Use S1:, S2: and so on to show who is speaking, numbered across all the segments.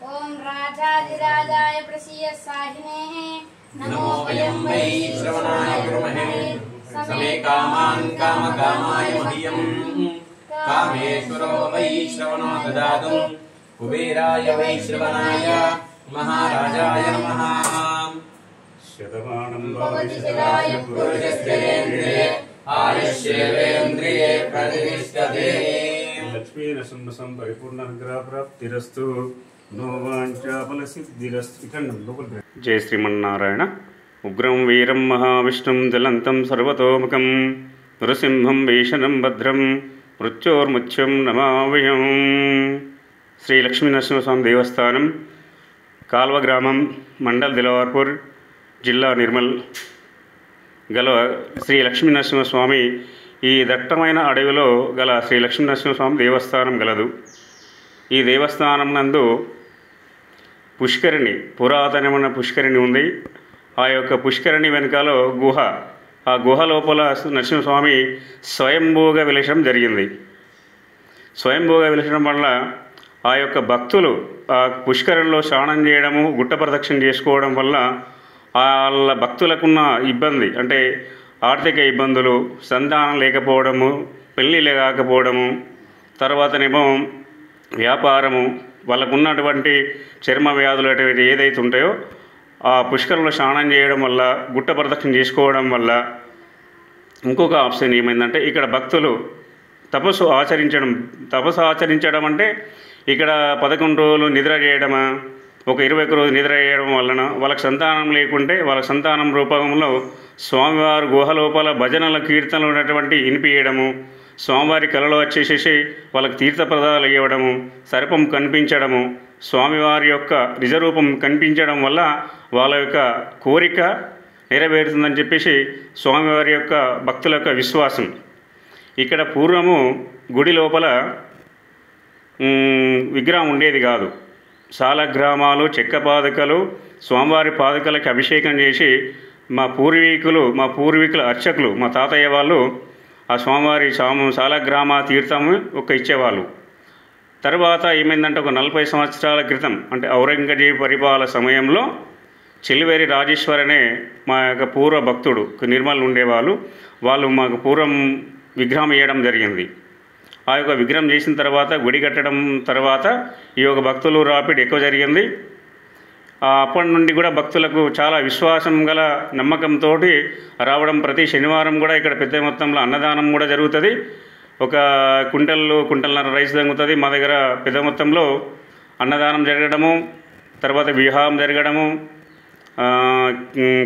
S1: ओम राजाधिराजाय प्रसीय साहिने नमो वयं वै श्रवणाय कुर्महे समे कामान् कामकामाय मह्यं कामेश्वरो वै श्रवणो ददातु कुबेराय वै श्रवणाय महाराजाय नमः।
S2: शतमानं
S1: भवति शिराय पुरुषस्तेन्द्रिये आयुष्येवेन्द्रिये प्रतिष्ठते।
S2: लक्ष्मी नरसिंह परिपूर्णानुग्रह प्राप्तिरस्तु नो वाञ्छाफलसिद्धिरस्तु। जय श्रीमन्नारायण। उग्रं वीरं महाविष्णुं जलन्तं सर्वतोमुखं नृसिंहं भीषणं भद्रं मृत्योर्मुच्यं नमाम्यहं। శ్రీ లక్ష్మీ నరసింహస్వామి దేవస్థానం కాల్వ గ్రామం మండల్ దిలవార్పూర్ జిల్లా నిర్మల్ గల శ్రీ లక్ష్మీ నరసింహస్వామి ఈ దట్టమైన అడవిలో గల శ్రీ లక్ష్మీ నరసింహస్వామి దేవస్థానం గలదు। ఈ దేవస్థానం నందు పుష్కరిణి, పురాతనమైన పుష్కరిణి ఉంది। ఆ యొక్క పుష్కరిణి వెనుకాల గుహ, ఆ గుహ లోపల నరసింహస్వామి స్వయంభూగా వెలసడం జరిగింది। స్వయంభూగా వెలసడం వల్ల ఆ యొక్క భక్తులు ఆ పుష్కరంలో స్నానం చేయడము, గుట్ట ప్రదక్షిణ చేసుకోవడం వల్ల వాళ్ళ భక్తులకున్న ఇబ్బంది అంటే ఆర్థిక ఇబ్బందులు, సంతానం లేకపోవడము, పెళ్ళిళ్ళు కాకపోవడము, తర్వాతనేమో వ్యాపారము, వాళ్ళకున్నటువంటి చర్మ వ్యాధులు అటువంటి ఏదైతే ఉంటాయో ఆ పుష్కరంలో స్నానం చేయడం వల్ల, గుట్ట ప్రదక్షిణ చేసుకోవడం వల్ల ఇంకొక ఆప్షన్ ఏమైందంటే ఇక్కడ భక్తులు తపస్సు ఆచరించడం అంటే ఇక్కడ 11 రోజులు నిద్ర చేయడమా, ఒక 21 రోజు నిద్ర చేయడం వలన వాళ్ళకి సంతానం లేకుంటే వాళ్ళ సంతానం రూపంలో స్వామివారు గుహ లోపల భజనల కీర్తనలు ఉన్నటువంటి వినిపించడము, స్వామివారి కలలో వచ్చేసేసి వాళ్ళకి తీర్థప్రదాలు ఇవ్వడము, సర్పం కనిపించడము, స్వామివారి యొక్క నిజరూపం కనిపించడం వల్ల వాళ్ళ యొక్క కోరిక నెరవేరుతుందని చెప్పేసి స్వామివారి యొక్క భక్తుల యొక్క విశ్వాసం। ఇక్కడ పూర్వము గుడి లోపల విగ్రహం ఉండేది కాదు। సాలగ్రామాలు, చెక్క పాదుకలు, స్వామివారి పాదుకలకి అభిషేకం చేసి మా పూర్వీకుల అర్చకులు, మా తాతయ్య వాళ్ళు ఆ స్వామివారి సాలగ్రామ తీర్థము ఇచ్చేవాళ్ళు। తర్వాత ఏమైందంటే ఒక 40 సంవత్సరాల క్రితం అంటే ఔరంగజేబు పరిపాలన సమయంలో చెలివేరి రాజేశ్వర్ అనే మా యొక్క పూర్వ భక్తుడు నిర్మల్ ఉండేవాళ్ళు, వాళ్ళు మాకు పూర్వం విగ్రహం వేయడం జరిగింది। ఆ యొక్క విగ్రహం చేసిన తర్వాత గుడి కట్టడం తర్వాత ఈ యొక్క భక్తులు రాపిడ్ ఎక్కువ జరిగింది। అప్పటి నుండి కూడా భక్తులకు చాలా విశ్వాసం గల నమ్మకంతో రావడం, ప్రతి శనివారం కూడా ఇక్కడ పెద్ద మొత్తంలో అన్నదానం కూడా జరుగుతుంది। ఒక కుంటలన్నర రైస్ జరుగుతుంది మా దగ్గర, పెద్ద మొత్తంలో అన్నదానం జరగడము, తర్వాత వివాహం జరగడము,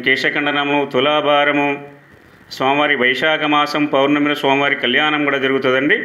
S2: కేశఖండనము, తులాభారము, స్వామివారి వైశాఖ మాసం పౌర్ణమిలో స్వామివారి కళ్యాణం కూడా జరుగుతుందండి।